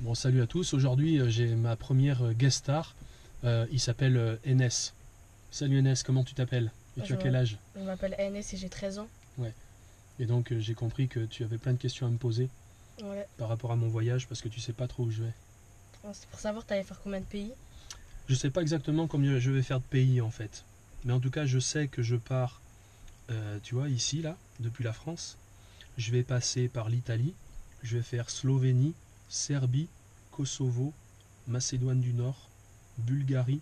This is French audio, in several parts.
Bon, salut à tous. Aujourd'hui, j'ai ma première guest star. Il s'appelle Enes. Salut Enes, comment tu t'appelles? Et tu Je as quel âge? m'appelle ANS et j'ai 13 ans. Ouais. Et donc, j'ai compris que tu avais plein de questions à me poser Ouais. par rapport à mon voyage parce que tu sais pas trop où je vais. C'est pour savoir, t'allais faire combien de pays? Je sais pas exactement combien je vais faire de pays en fait. Mais en tout cas, je sais que je pars, tu vois, ici, là, depuis la France. Je vais passer par l'Italie. Je vais faire Slovénie, Serbie, Kosovo, Macédoine du Nord, Bulgarie.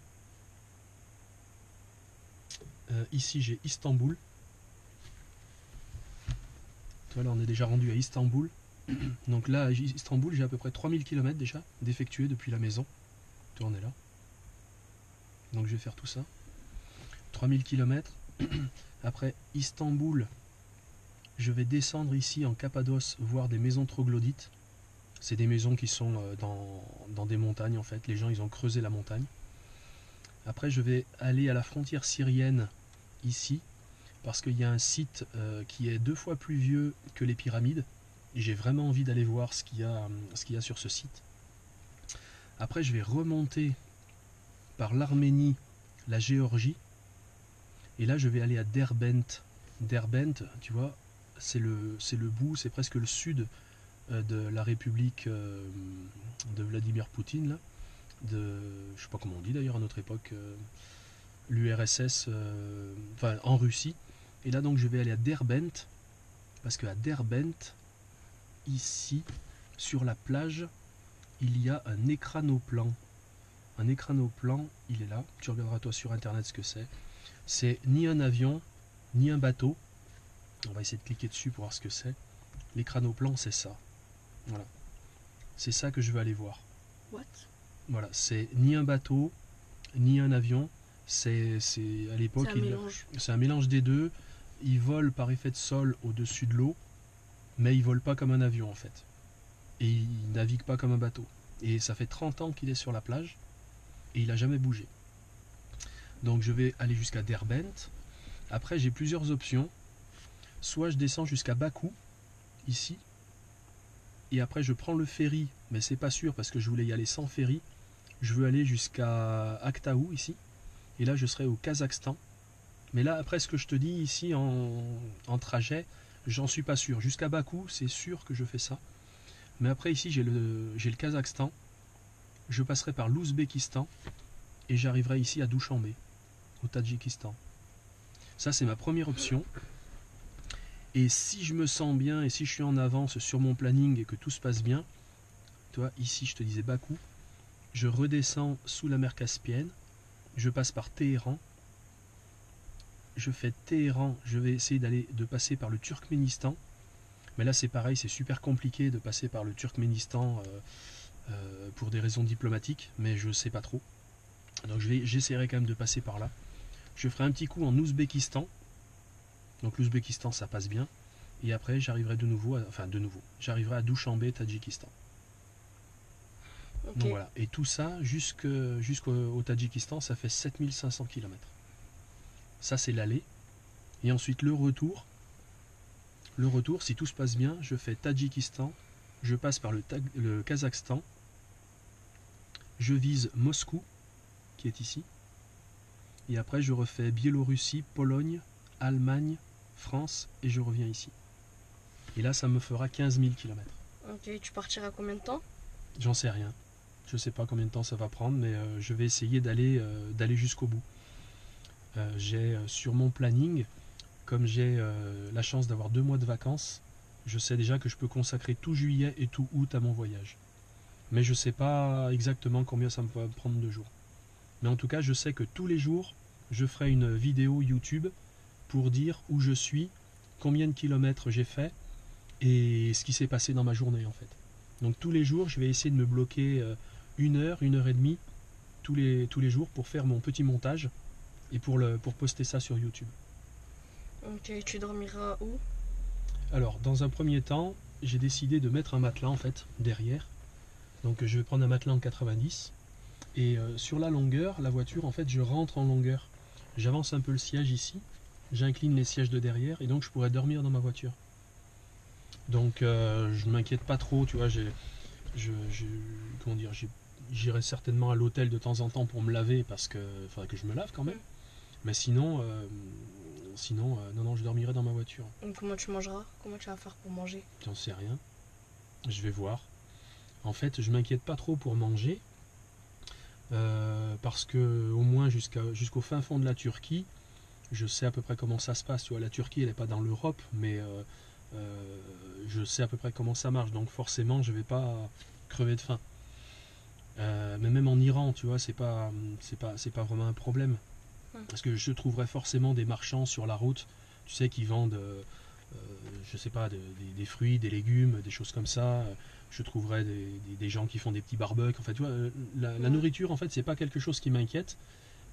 Ici, j'ai Istanbul. Toi, là, on est déjà rendu à Istanbul. Donc là, à Istanbul, j'ai à peu près 3000 km déjà d'effectuer depuis la maison. Toi, on est là. Donc je vais faire tout ça. 3000 km. Après Istanbul, je vais descendre ici en Cappadoce voir des maisons troglodytes. C'est des maisons qui sont dans des montagnes en fait. Les gens, ils ont creusé la montagne. Après, je vais aller à la frontière syrienne ici parce qu'il y a un site qui est 2 fois plus vieux que les pyramides. Et j'ai vraiment envie d'aller voir ce qu'il y a sur ce site. Après, je vais remonter par l'Arménie, la Géorgie. Et là, je vais aller à Derbent. Derbent, tu vois, c'est le bout, c'est presque le sud de la République de Vladimir Poutine. Là, je sais pas comment on dit d'ailleurs à notre époque, l'URSS, enfin en Russie. Et là, donc, je vais aller à Derbent. Parce qu'à Derbent, ici, sur la plage, il y a un écranoplan. Un écranoplan, il est là. Tu regarderas toi sur internet ce que c'est. C'est ni un avion, ni un bateau. On va essayer de cliquer dessus pour voir ce que c'est. L'écranoplan, c'est ça. Voilà. C'est ça que je veux aller voir. What? Voilà. C'est ni un bateau, ni un avion. C'est à l'époque, c'est un mélange des deux. Il vole par effet de sol au-dessus de l'eau, mais il vole pas comme un avion en fait. Et il navigue pas comme un bateau. Et ça fait 30 ans qu'il est sur la plage et il n'a jamais bougé. Donc je vais aller jusqu'à Derbent. Après, j'ai plusieurs options. Soit je descends jusqu'à Bakou, ici, et après je prends le ferry, mais c'est pas sûr parce que je voulais y aller sans ferry. Je veux aller jusqu'à Aktaou, ici, et là je serai au Kazakhstan. Mais là, après ce que je te dis ici en trajet, j'en suis pas sûr. Jusqu'à Bakou, c'est sûr que je fais ça. Mais après, ici, j'ai le Kazakhstan. Je passerai par l'Ouzbékistan et j'arriverai ici à Douchambé, au Tadjikistan. Ça, c'est ma première option. Et si je me sens bien et si je suis en avance sur mon planning et que tout se passe bien, toi, ici, je te disais Bakou, je redescends sous la mer Caspienne, je passe par Téhéran, je fais Téhéran, je vais essayer de passer par le Turkménistan, mais là c'est pareil, c'est super compliqué de passer par le Turkménistan pour des raisons diplomatiques, mais je sais pas trop. Donc j'essaierai quand même de passer par là. Je ferai un petit coup en Ouzbékistan, donc l'Ouzbékistan ça passe bien, et après j'arriverai j'arriverai à Douchambé, Tadjikistan. Ok. Donc voilà, et tout ça jusqu'au Tadjikistan, ça fait 7500 km. Ça c'est l'aller. Et ensuite le retour. Le retour, si tout se passe bien, je fais Tadjikistan, je passe par le Kazakhstan, je vise Moscou, qui est ici, et après je refais Biélorussie, Pologne, Allemagne, France, et je reviens ici. Et là, ça me fera 15 000 km. Ok, tu partiras combien de temps? J'en sais rien. Je sais pas combien de temps ça va prendre, mais je vais essayer d'aller jusqu'au bout. J'ai sur mon planning, comme j'ai la chance d'avoir 2 mois de vacances, je sais déjà que je peux consacrer tout juillet et tout août à mon voyage. Mais je sais pas exactement combien ça me va prendre de jours. Mais en tout cas, je sais que tous les jours, je ferai une vidéo YouTube pour dire où je suis, combien de kilomètres j'ai fait et ce qui s'est passé dans ma journée en fait. Donc tous les jours, je vais essayer de me bloquer 1 heure et demie tous les jours pour faire mon petit montage et pour poster ça sur YouTube. Ok, tu dormiras où? Alors, dans un premier temps, j'ai décidé de mettre un matelas en fait derrière. Donc je vais prendre un matelas en 90 et sur la longueur, la voiture en fait, je rentre en longueur. J'avance un peu le siège ici, j'incline les sièges de derrière et donc je pourrais dormir dans ma voiture. Donc je ne m'inquiète pas trop, tu vois, je, comment dire, j'irai certainement à l'hôtel de temps en temps pour me laver parce que faudrait que je me lave quand même. Mais sinon, non, je dormirai dans ma voiture. Et comment tu mangeras? Comment tu vas faire pour manger? J'en sais rien. Je vais voir. En fait, je m'inquiète pas trop pour manger parce que au moins jusqu'au fin fond de la Turquie, je sais à peu près comment ça se passe. Tu vois, la Turquie, elle n'est pas dans l'Europe, mais je sais à peu près comment ça marche. Donc forcément, je vais pas crever de faim. Mais même en Iran, tu vois, c'est pas vraiment un problème. Parce que je trouverai forcément des marchands sur la route, tu sais, qui vendent, je sais pas, des fruits, des légumes, des choses comme ça. Je trouverai des gens qui font des petits barbecues. En fait, tu vois, la nourriture, en fait, c'est pas quelque chose qui m'inquiète.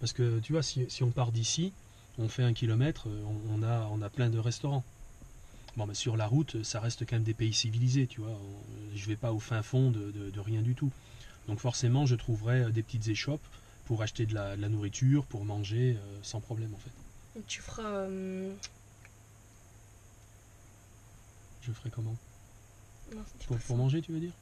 Parce que, tu vois, si on part d'ici, on fait 1 kilomètre, on a plein de restaurants. Bon, mais sur la route, ça reste quand même des pays civilisés, tu vois. Je vais pas au fin fond de rien du tout. Donc forcément, je trouverai des petites échoppes pour acheter de la nourriture, pour manger sans problème en fait. Et tu feras. Je ferai comment? Non, pour manger, tu veux dire?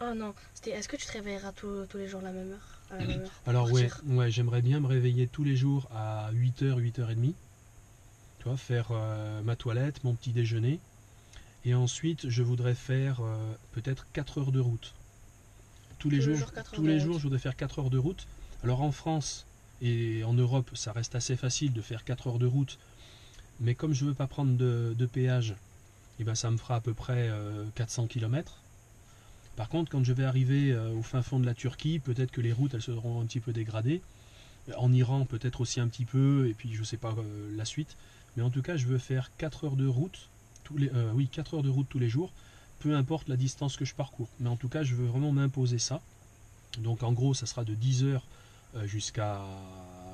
Ah non, c'était est-ce que tu te réveilleras tous les jours à la même heure, à la même heure pour Alors partir? ouais, j'aimerais bien me réveiller tous les jours à 8h, 8h30. Tu vois, faire ma toilette, mon petit déjeuner. Et ensuite, je voudrais faire peut-être 4 heures de route. Tous les jours, 4 heures tous de les route. jours, je voudrais faire 4 heures de route. Alors en France et en Europe, ça reste assez facile de faire 4 heures de route. Mais comme je veux pas prendre de péage, et ben ça me fera à peu près 400 km. Par contre, quand je vais arriver au fin fond de la Turquie, peut-être que les routes elles seront un petit peu dégradées. En Iran, peut-être aussi un petit peu, et puis je sais pas la suite. Mais en tout cas, je veux faire 4 heures de route, 4 heures de route tous les jours, peu importe la distance que je parcours. Mais en tout cas, je veux vraiment m'imposer ça. Donc en gros, ça sera de 10 heures jusqu'à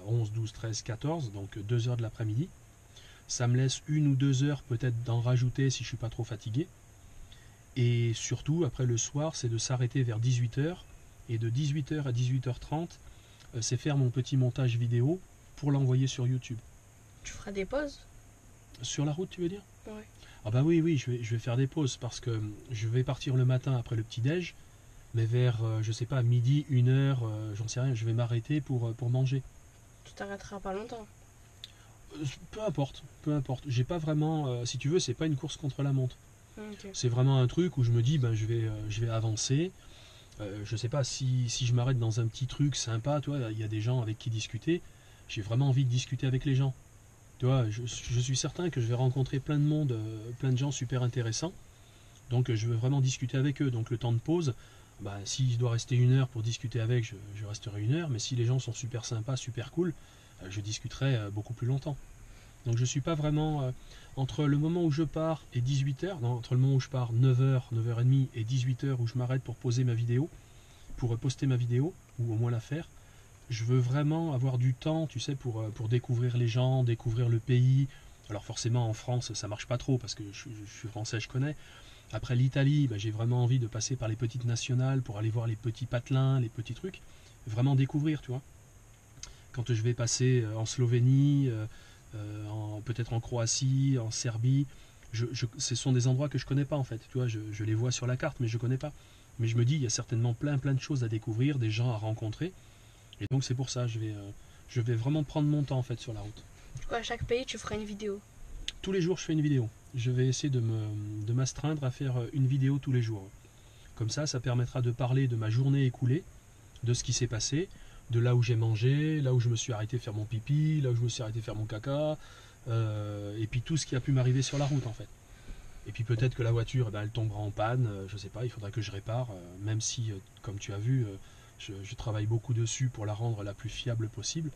11, 12, 13, 14, donc 2 heures de l'après-midi. Ça me laisse 1 ou 2 heures peut-être d'en rajouter si je suis pas trop fatigué. Et surtout, après le soir, c'est de s'arrêter vers 18 heures. Et de 18 heures à 18h30, c'est faire mon petit montage vidéo pour l'envoyer sur YouTube. Tu feras des pauses? Sur la route, tu veux dire? Ouais. Ah bah oui, je vais faire des pauses parce que je vais partir le matin après le petit-déj, mais vers, je sais pas, midi, 1 heure, j'en sais rien, je vais m'arrêter pour manger. Tu t'arrêteras pas longtemps. Peu importe, peu importe. J'ai pas vraiment, si tu veux, c'est pas une course contre la montre. Ok. C'est vraiment un truc où je me dis, ben, je vais avancer. Je sais pas si je m'arrête dans un petit truc sympa, tu vois, il y a des gens avec qui discuter. J'ai vraiment envie de discuter avec les gens. Tu vois, je suis certain que je vais rencontrer plein de monde, plein de gens super intéressants. Donc je veux vraiment discuter avec eux. Donc le temps de pause, bah, si je dois rester 1 heure pour discuter avec, je resterai 1 heure. Mais si les gens sont super sympas, super cool, je discuterai beaucoup plus longtemps. Donc je suis pas vraiment entre le moment où je pars et 18 heures, non, entre le moment où je pars 9 heures, 9h30 et 18 heures où je m'arrête pour poser ma vidéo, pour poster ma vidéo, ou au moins la faire. Je veux vraiment avoir du temps, tu sais, pour découvrir les gens, découvrir le pays. Alors forcément en France ça marche pas trop parce que je suis français, je connais. Après l'Italie, bah, j'ai vraiment envie de passer par les petites nationales pour aller voir les petits patelins, les petits trucs. Vraiment découvrir, tu vois. Quand je vais passer en Slovénie, peut-être en Croatie, en Serbie, ce sont des endroits que je connais pas en fait. Tu vois, je les vois sur la carte, mais je connais pas. Mais je me dis, il y a certainement plein de choses à découvrir, des gens à rencontrer. Et donc c'est pour ça, je vais vraiment prendre mon temps en fait sur la route. Du coup, à chaque pays, tu feras une vidéo. Tous les jours, je fais une vidéo. Je vais essayer de m'astreindre à faire une vidéo tous les jours. Comme ça permettra de parler de ma journée écoulée, de ce qui s'est passé, de là où j'ai mangé, là où je me suis arrêté faire mon pipi, là où je me suis arrêté faire mon caca, et puis tout ce qui a pu m'arriver sur la route en fait. Et puis peut-être que la voiture, eh ben, elle tombera en panne, je sais pas, il faudra que je répare, même si, comme tu as vu, je travaille beaucoup dessus pour la rendre la plus fiable possible.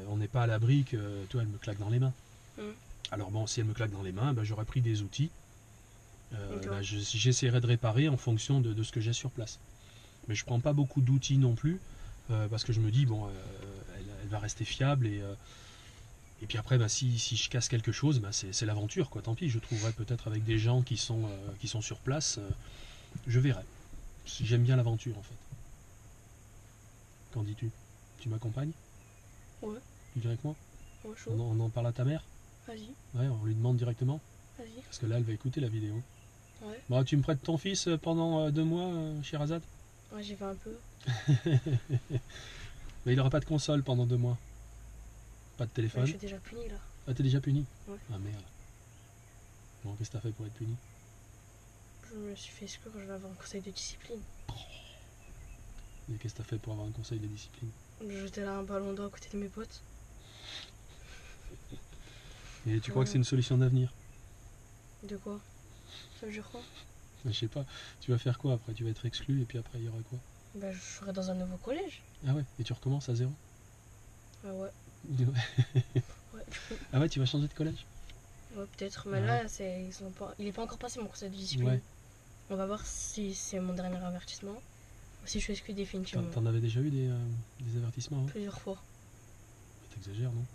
On n'est pas à l'abri que, toi, elle me claque dans les mains. Mm. Alors bon, si elle me claque dans les mains, ben, j'aurais pris des outils. D'accord. J'essaierai de réparer en fonction de ce que j'ai sur place. Mais je prends pas beaucoup d'outils non plus, parce que je me dis, bon, elle va rester fiable, et puis après, bah, si je casse quelque chose, bah, c'est l'aventure, quoi. Tant pis, je trouverai peut-être avec des gens qui sont sur place, je verrai. J'aime bien l'aventure, en fait. Qu'en dis-tu? Tu m'accompagnes? Ouais. Tu viens avec moi? Ouais, chaud. On en parle à ta mère? Vas-y, Ouais, on lui demande directement? vas-y. Parce que là, elle va écouter la vidéo. Ouais. Bah, tu me prêtes ton fils pendant 2 mois, Sherazade? Ouais, j'y vais un peu. Mais il aura pas de console pendant 2 mois. Pas de Ouais, téléphone. je suis déjà puni là. Ah, t'es déjà puni? Ouais. Ah merde. Bon, qu'est-ce que t'as fait pour être puni? Je me suis fait exclure, je vais avoir un conseil de discipline. Et qu'est-ce que t'as fait pour avoir un conseil de discipline? J'étais là un ballon d'eau à côté de mes potes. Et tu crois que c'est une solution d'avenir? De quoi? Ça veut dire quoi? Je sais pas. Tu vas faire quoi après? Tu vas être exclu et puis après il y aura quoi? Bah, je serai dans un nouveau collège. Ah ouais? Et tu recommences à 0? Ah ouais. Ouais. Ah ouais, tu vas changer de collège? Ouais, peut-être. Mais là, il est pas encore passé mon conseil de discipline. Ouais. On va voir si c'est mon dernier avertissement ou si je suis exclu définitivement. T'en avais déjà eu des avertissements, hein? Plusieurs fois. T'exagères, non?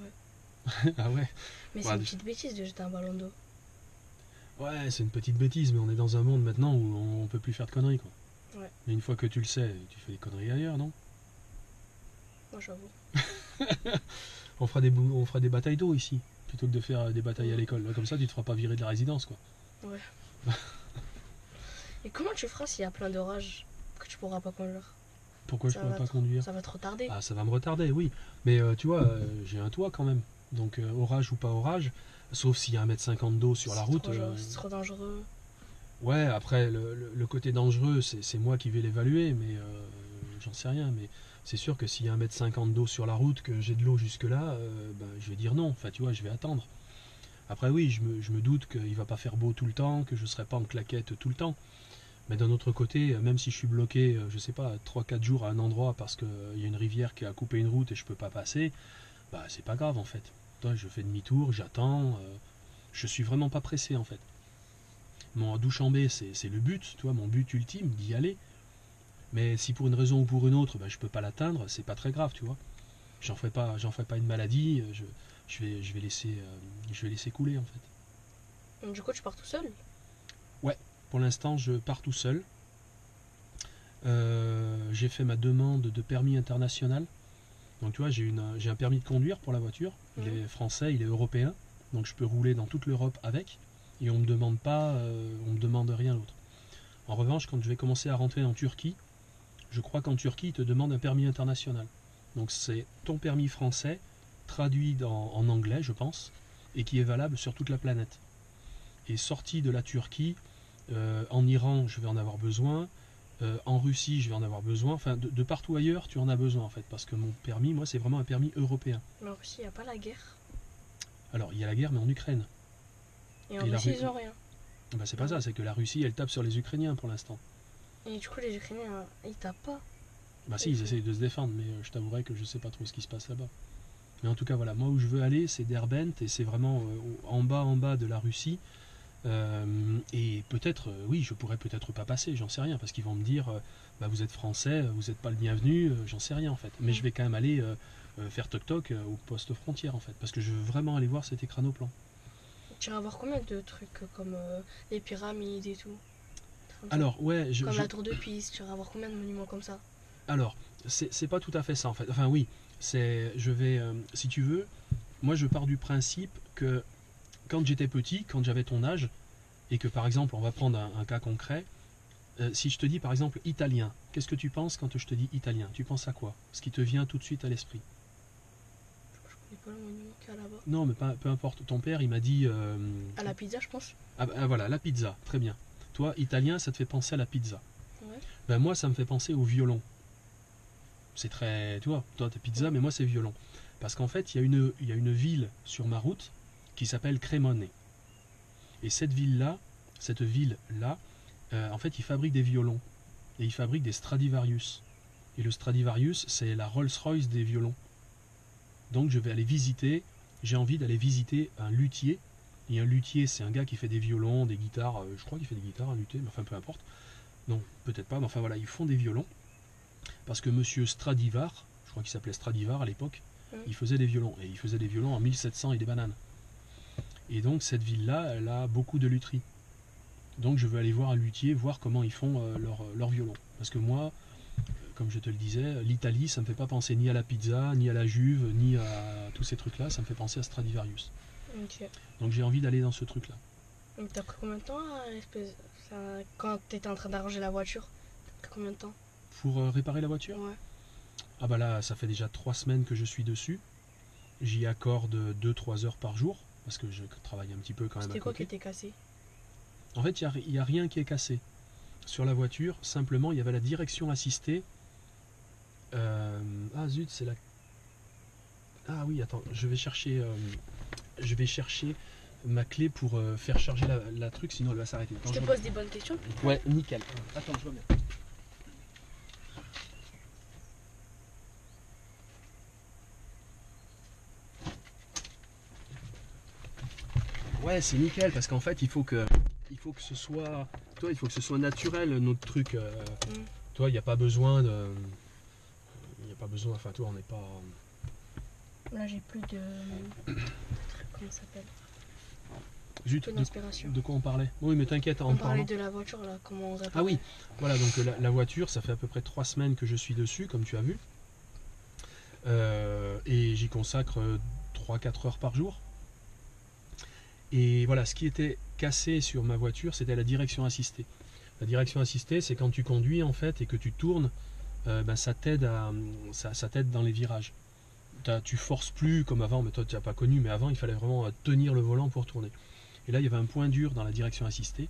Ouais. Ah ouais? Mais c'est une petite bêtise de jeter un ballon d'eau. Ouais, c'est une petite bêtise, mais on est dans un monde maintenant où on peut plus faire de conneries, quoi. Ouais. Et une fois que tu le sais, tu fais des conneries ailleurs, non? Moi, j'avoue. On fera des batailles d'eau ici, plutôt que de faire des batailles à l'école. Comme ça, tu te feras pas virer de la résidence, quoi. Ouais. Et comment tu feras s'il y a plein d'orages que tu pourras pas conduire? Pourquoi je pourrais pas conduire? Ça va te retarder. Ah, ça va me retarder, oui. Mais tu vois, j'ai un toit quand même. Donc orage ou pas orage, sauf s'il y a 1,50 m d'eau sur la route. C'est trop dangereux. Ouais, après, le côté dangereux, c'est moi qui vais l'évaluer, mais j'en sais rien. Mais c'est sûr que s'il y a 1,50 m d'eau sur la route, que j'ai de l'eau jusque-là, ben, je vais dire non. Enfin, tu vois, je vais attendre. Après, oui, je me doute qu'il va pas faire beau tout le temps, que je serai pas en claquette tout le temps. Mais d'un autre côté, même si je suis bloqué, je sais pas, 3-4 jours à un endroit parce qu'il y a une rivière qui a coupé une route et je peux pas passer, bah c'est pas grave en fait. Toi, je fais demi-tour, j'attends, je suis vraiment pas pressé en fait. Mon Douchambé, c'est le but, tu vois, mon but ultime, d'y aller. Mais si pour une raison ou pour une autre, bah, je peux pas l'atteindre, c'est pas très grave, tu vois. J'en ferai pas une maladie, je vais laisser couler en fait. Du coup, tu pars tout seul? Ouais, pour l'instant, je pars tout seul. J'ai fait ma demande de permis international. Donc tu vois, j'ai un permis de conduire pour la voiture. Il est français, il est européen. Donc je peux rouler dans toute l'Europe avec. Et on me demande rien d'autre. En revanche, quand je vais commencer à rentrer en Turquie, je crois qu'en Turquie, ils te demandent un permis international. Donc c'est ton permis français, traduit en anglais, je pense, et qui est valable sur toute la planète. Et sorti de la Turquie, en Iran, je vais en avoir besoin. En Russie, je vais en avoir besoin. Enfin, de partout ailleurs, tu en as besoin en fait. Parce que mon permis, moi, c'est vraiment un permis européen. Mais en Russie, il n'y a pas la guerre. Alors, il y a la guerre, mais en Ukraine. Et en Russie, ils n'ont rien. Bah, c'est pas ça, c'est que la Russie, elle tape sur les Ukrainiens pour l'instant. Et du coup, les Ukrainiens, ils tapent pas. Bah si, ils essayent de se défendre, mais je t'avouerai que je sais pas trop ce qui se passe là-bas. Mais en tout cas, voilà, moi où je veux aller, c'est Derbent, et c'est vraiment en bas de la Russie. Et peut-être, oui, je pourrais peut-être pas passer, j'en sais rien, parce qu'ils vont me dire, bah, vous êtes français, vous n'êtes pas le bienvenu, j'en sais rien en fait. Mais je vais quand même aller faire toc-toc au poste frontière en fait, parce que je veux vraiment aller voir cet écranoplan. Tu vas voir combien de trucs comme les pyramides et tout? Alors, ouais, comme la tour de Pise, tu vas voir combien de monuments comme ça? Alors, c'est pas tout à fait ça en fait. Enfin oui, je vais, si tu veux, moi je pars du principe que quand j'étais petit, quand j'avais ton âge, et que par exemple, on va prendre un cas concret, si je te dis par exemple italien, qu'est-ce que tu penses quand je te dis italien? Tu penses à quoi? Ce qui te vient tout de suite à l'esprit? Je connais pas le monument qu'il y a là-bas. Non, mais peu importe. Ton père, il m'a dit... à la pizza, je pense. Ah voilà, la pizza, très bien. Toi, italien, ça te fait penser à la pizza. Ouais. Ben moi, ça me fait penser au violon. C'est très... Tu vois, toi, t'es pizza, mais moi, c'est violon. Parce qu'en fait, il y a une ville sur ma route qui s'appelle Crémone. Et cette ville-là, en fait, ils fabriquent des violons. Et ils fabriquent des Stradivarius. Et le Stradivarius, c'est la Rolls-Royce des violons. Donc, j'ai envie d'aller visiter un luthier. Et un luthier, c'est un gars qui fait des violons, des guitares. Je crois qu'il fait des guitares, un luthier, mais enfin, peu importe. Non, peut-être pas, mais enfin voilà, ils font des violons. Parce que monsieur Stradivar, je crois qu'il s'appelait Stradivar à l'époque, il faisait des violons. Et il faisait des violons en 1700 et des bananes. Et donc cette ville-là, elle a beaucoup de lutheries. Donc je veux aller voir un luthier, voir comment ils font leur violon. Parce que moi, comme je te le disais, l'Italie, ça ne me fait pas penser ni à la pizza, ni à la Juve, ni à tous ces trucs-là, ça me fait penser à Stradivarius. Okay. Donc j'ai envie d'aller dans ce truc-là. Donc t'as pris combien de temps quand t'étais en train d'arranger la voiture? T'as pris combien de temps? Pour réparer la voiture? Ouais. Ah bah là, ça fait déjà 3 semaines que je suis dessus. J'y accorde 2-3 heures par jour, parce que je travaille un petit peu quand même à C'était quoi qui côté. était cassé? En fait, il n'y a rien qui est cassé. Sur la voiture, simplement, il y avait la direction assistée. Ah zut, c'est la... Ah oui, attends, je vais chercher ma clé pour faire charger la truc, sinon elle va s'arrêter. Je te pose des bonnes questions? Ouais, nickel. Attends, je reviens. Ouais, c'est nickel parce qu'en fait, il faut que ce soit, toi, il faut que ce soit naturel notre truc. Toi, il n'y a pas besoin de, il n'y a pas besoin. Enfin, toi, on n'est pas. Là, j'ai plus de. Comment ça s'appelle? Zut, de quoi on parlait? Oui, mais t'inquiète, on parlait de la voiture là, comment on réparait. Ah oui, voilà, donc la voiture, ça fait à peu près 3 semaines que je suis dessus, comme tu as vu. Et j'y consacre 3-4 heures par jour. Et voilà, ce qui était cassé sur ma voiture, c'était la direction assistée. La direction assistée, c'est quand tu conduis en fait et que tu tournes, ça t'aide dans les virages. Tu forces plus comme avant, mais toi tu n'as pas connu, mais avant il fallait vraiment tenir le volant pour tourner. Et là il y avait un point dur dans la direction assistée.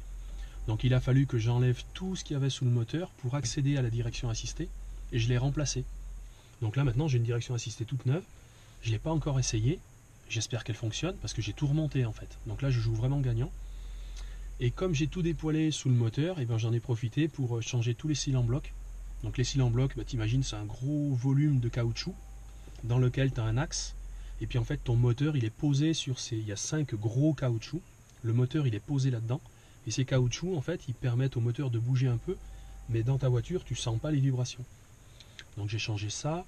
Donc il a fallu que j'enlève tout ce qu'il y avait sous le moteur pour accéder à la direction assistée et je l'ai remplacée. Donc là maintenant j'ai une direction assistée toute neuve. Je ne l'ai pas encore essayée. J'espère qu'elle fonctionne parce que j'ai tout remonté en fait. Donc là je joue vraiment gagnant. Et comme j'ai tout dépoilé sous le moteur, et ben j'en ai profité pour changer tous les cils en bloc. Donc les cils en bloc, t'imagines, c'est un gros volume de caoutchouc dans lequel tu as un axe. Et puis en fait ton moteur il est posé sur ces. Il y a 5 gros caoutchoucs. Le moteur il est posé là-dedans. Et ces caoutchoucs en fait ils permettent au moteur de bouger un peu. Mais dans ta voiture tu sens pas les vibrations. Donc j'ai changé ça.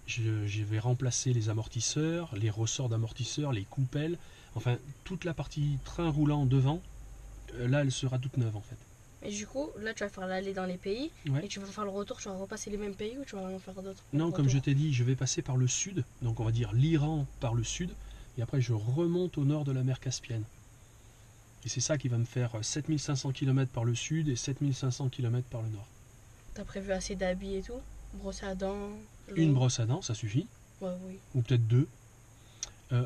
Je vais remplacer les amortisseurs, les ressorts d'amortisseurs, les coupelles, enfin toute la partie train roulant devant, là elle sera toute neuve en fait. Et du coup, là tu vas faire l'aller dans les pays, ouais. Et tu vas faire le retour, tu vas repasser les mêmes pays ou tu vas en faire d'autres? Non, comme je t'ai dit, je vais passer par le sud, donc on va dire l'Iran par le sud, et après je remonte au nord de la mer Caspienne. Et c'est ça qui va me faire 7500 km par le sud et 7500 km par le nord. T'as prévu assez d'habits et tout? Brosse à dents? Une brosse à dents, ça suffit. Ouais, oui. Ou peut-être 2.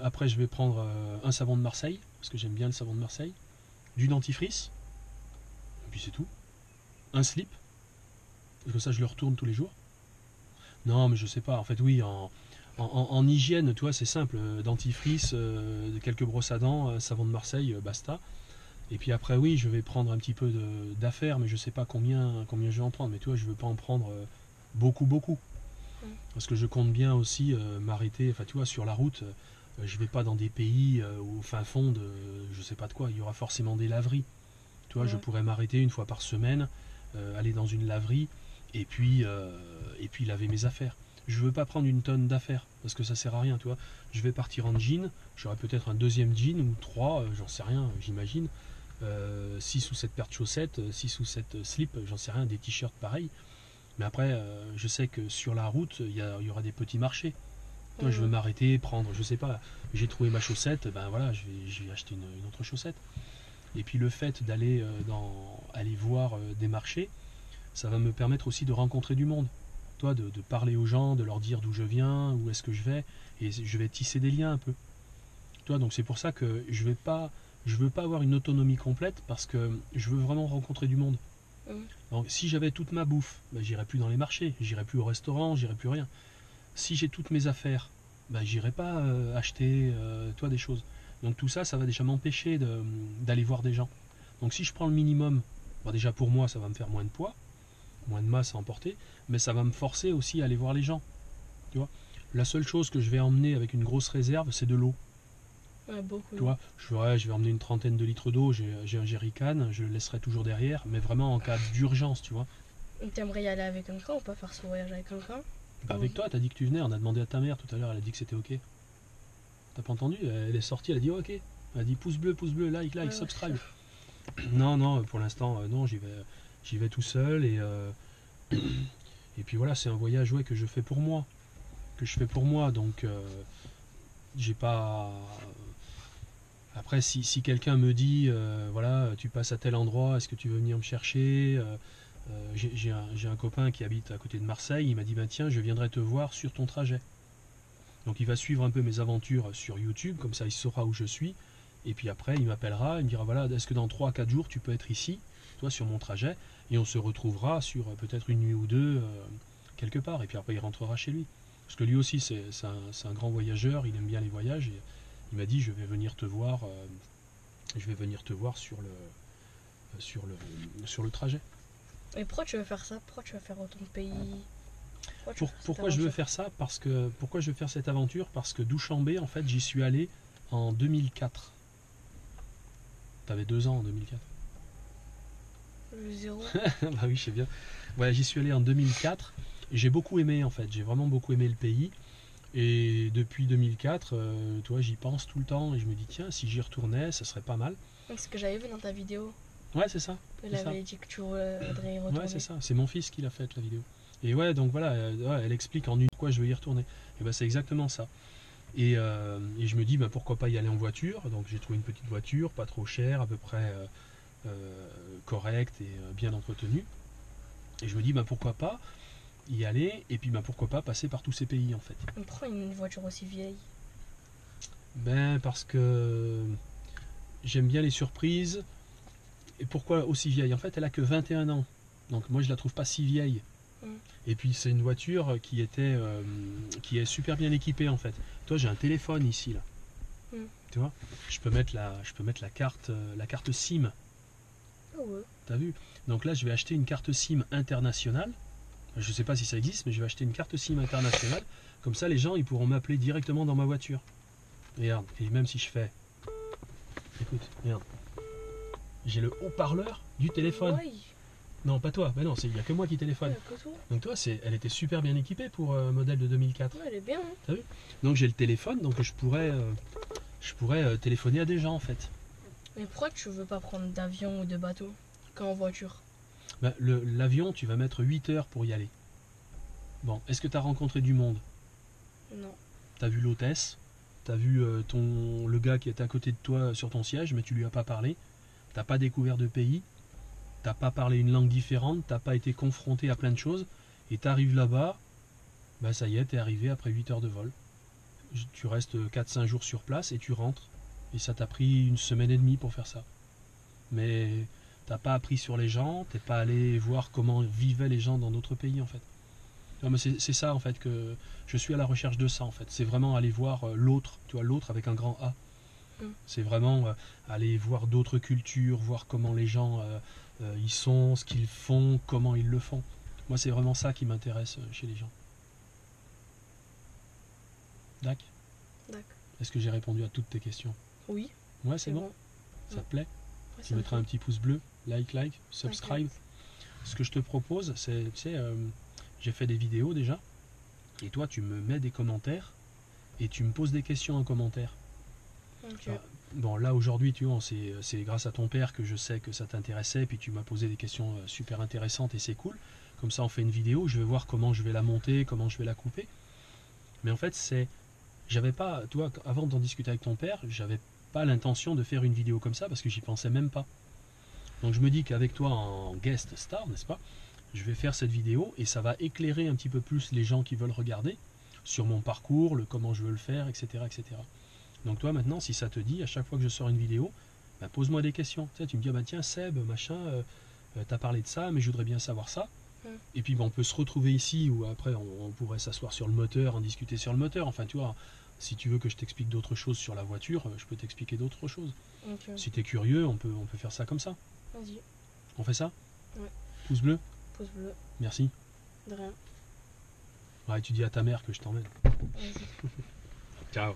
Après, je vais prendre un savon de Marseille, parce que j'aime bien le savon de Marseille. Du dentifrice. Et puis c'est tout. Un slip. Parce que ça, je le retourne tous les jours. Non, mais je sais pas. En fait, oui, en hygiène, tu vois, c'est simple. Dentifrice, quelques brosses à dents, savon de Marseille, basta. Et puis après, oui, je vais prendre un petit peu d'affaires, mais je sais pas combien je vais en prendre. Mais tu vois, je veux pas en prendre beaucoup. Parce que je compte bien aussi m'arrêter, enfin tu vois, sur la route, je vais pas dans des pays au fin fond de je sais pas de quoi, il y aura forcément des laveries. Tu vois, je pourrais m'arrêter une fois par semaine, aller dans une laverie et puis laver mes affaires. Je veux pas prendre une tonne d'affaires parce que ça sert à rien, tu vois. Je vais partir en jean, j'aurai peut-être un deuxième jean ou 3, j'en sais rien, j'imagine. 6 ou 7 paires de chaussettes, 6 ou 7 slips, j'en sais rien, des t-shirts pareils. Mais après, je sais que sur la route, il y aura des petits marchés. Toi, je veux m'arrêter, prendre, je sais pas, j'ai trouvé ma chaussette, ben voilà, je vais acheter une autre chaussette. Et puis le fait d'aller aller voir des marchés, ça va me permettre aussi de rencontrer du monde. Toi, de parler aux gens, de leur dire d'où je viens, où est-ce que je vais, et je vais tisser des liens un peu. Toi, donc c'est pour ça que je veux pas avoir une autonomie complète parce que je veux vraiment rencontrer du monde. Donc, si j'avais toute ma bouffe, j'irais plus dans les marchés, j'irais plus au restaurant, j'irais plus rien. Si j'ai toutes mes affaires, j'irai pas acheter toi des choses. Donc tout ça, ça va déjà m'empêcher d'aller voir des gens. Donc si je prends le minimum, déjà pour moi, ça va me faire moins de poids, moins de masse à emporter, mais ça va me forcer aussi à aller voir les gens. Tu vois, la seule chose que je vais emmener avec une grosse réserve, c'est de l'eau. Ouais, beaucoup. Tu vois, je vais emmener une trentaine de litres d'eau, j'ai un jerrycan, je le laisserai toujours derrière, mais vraiment en cas d'urgence, tu vois. T'aimerais y aller avec quelqu'un ou pas faire ce voyage avec quelqu'un? Avec toi, t'as dit que tu venais, on a demandé à ta mère tout à l'heure, elle a dit que c'était ok. T'as pas entendu? Elle est sortie, elle a dit ok. Elle a dit pouce bleu, like, subscribe. Non, pour l'instant, non, j'y vais tout seul et puis voilà, c'est un voyage que je fais pour moi. Donc j'ai pas. Après, si quelqu'un me dit, voilà, tu passes à tel endroit, est-ce que tu veux venir me chercher j'ai un copain qui habite à côté de Marseille, il m'a dit, bah, tiens, je viendrai te voir sur ton trajet. Donc il va suivre un peu mes aventures sur YouTube, comme ça il saura où je suis. Et puis après, il m'appellera, il me dira, voilà, est-ce que dans 3 à 4 jours, tu peux être ici, toi, sur mon trajet, et on se retrouvera sur peut-être une nuit ou deux, quelque part. Et puis après, il rentrera chez lui. Parce que lui aussi, c'est un grand voyageur, il aime bien les voyages. Et il m'a dit, je vais venir te voir, sur le trajet. Et pourquoi tu veux faire ça? Pourquoi tu veux faire autant de pays? Pourquoi je veux faire ça? Pourquoi je veux faire cette aventure? Parce que Douchambé, en fait, j'y suis allé en 2004. T'avais 2 ans en 2004. Le 0. Bah oui, je sais bien. Ouais, j'y suis allé en 2004 et j'ai beaucoup aimé, en fait. J'ai vraiment beaucoup aimé le pays. Et depuis 2004, toi, j'y pense tout le temps et je me dis, tiens, si j'y retournais, ça serait pas mal. C'est ce que j'avais vu dans ta vidéo. Ouais, c'est ça. Elle avait dit que tu voudrais y retourner. Ouais, c'est ça. C'est mon fils qui l'a fait, la vidéo. Et ouais, donc voilà, elle explique en une quoi je veux y retourner. Et ben c'est exactement ça. Et je me dis, ben, pourquoi pas y aller en voiture. Donc j'ai trouvé une petite voiture, pas trop chère, à peu près correcte et bien entretenue. Et je me dis, ben, pourquoi pas y aller, et puis ben, pourquoi pas passer par tous ces pays, en fait. Mais pourquoi une voiture aussi vieille? Ben, parce que j'aime bien les surprises. Et pourquoi aussi vieille? En fait, elle a que 21 ans. Donc moi, je la trouve pas si vieille. Et puis c'est une voiture qui est super bien équipée, en fait. Toi, j'ai un téléphone ici là. Tu vois, je peux mettre la carte SIM. Oh ouais. T'as vu? Donc là, je vais acheter une carte SIM internationale. Je sais pas si ça existe, mais je vais acheter une carte SIM internationale. Comme ça, les gens, ils pourront m'appeler directement dans ma voiture. Regarde, et même si je fais, écoute, regarde, j'ai le haut-parleur du téléphone. Oui. Non, pas toi, mais non, il n'y a que moi qui téléphone. Donc toi, elle était super bien équipée pour modèle de 2004. Ouais, elle est bien. Hein. T'as vu? Donc j'ai le téléphone, donc je pourrais téléphoner à des gens, en fait. Mais pourquoi tu veux pas prendre d'avion ou de bateau qu'en voiture? Ben, l'avion, tu vas mettre 8 heures pour y aller. Bon, est-ce que tu as rencontré du monde? Non. Tu as vu l'hôtesse, tu as vu le gars qui est à côté de toi sur ton siège, mais tu lui as pas parlé. T'as pas découvert de pays. T'as pas parlé une langue différente, t'as pas été confronté à plein de choses, et t'arrives là-bas, bah ça y est, t'es arrivé après 8 heures de vol. Tu restes 4-5 jours sur place et tu rentres. Et ça t'a pris 1 semaine et demie pour faire ça. Mais t'as pas appris sur les gens, t'es pas allé voir comment vivaient les gens dans d'autres pays, en fait. Non, mais c'est ça, en fait, que je suis à la recherche de ça, en fait. C'est vraiment aller voir l'autre, tu vois, l'autre avec un grand A. C'est vraiment aller voir d'autres cultures, voir comment les gens ils sont, ce qu'ils font, comment ils le font. Moi, c'est vraiment ça qui m'intéresse chez les gens. D'accord. Est-ce que j'ai répondu à toutes tes questions? Oui. Ouais, c'est bon. Ça te plaît? Ouais, tu mettras un petit pouce bleu, like, subscribe. Ce que je te propose, c'est, tu sais, j'ai fait des vidéos déjà, et toi, tu me mets des commentaires, et tu me poses des questions en commentaire. Okay. Bon, là aujourd'hui, tu vois, c'est grâce à ton père que je sais que ça t'intéressait, puis tu m'as posé des questions super intéressantes et c'est cool. Comme ça, on fait une vidéo, je vais voir comment je vais la monter, comment je vais la couper. Mais en fait, j'avais pas, toi, avant d'en discuter avec ton père, j'avais pas l'intention de faire une vidéo comme ça parce que j'y pensais même pas. Donc je me dis qu'avec toi en guest star, n'est-ce pas, je vais faire cette vidéo et ça va éclairer un petit peu plus les gens qui veulent regarder sur mon parcours, comment je veux le faire, etc., etc. Donc toi maintenant, si ça te dit, à chaque fois que je sors une vidéo, bah, pose-moi des questions. Tu sais, tu me dis, bah, tiens Seb, machin, t'as parlé de ça, mais je voudrais bien savoir ça. Et puis bah, on peut se retrouver ici, ou après on pourrait s'asseoir sur le moteur, en discuter sur le moteur. Enfin tu vois, si tu veux que je t'explique d'autres choses sur la voiture, je peux t'expliquer d'autres choses. Okay. Si tu es curieux, on peut faire ça comme ça. Vas-y. On fait ça? Ouais. Pouce bleu? Pouce bleu. Merci. De rien. Ouais, tu dis à ta mère que je t'emmène. Vas-y. Ciao.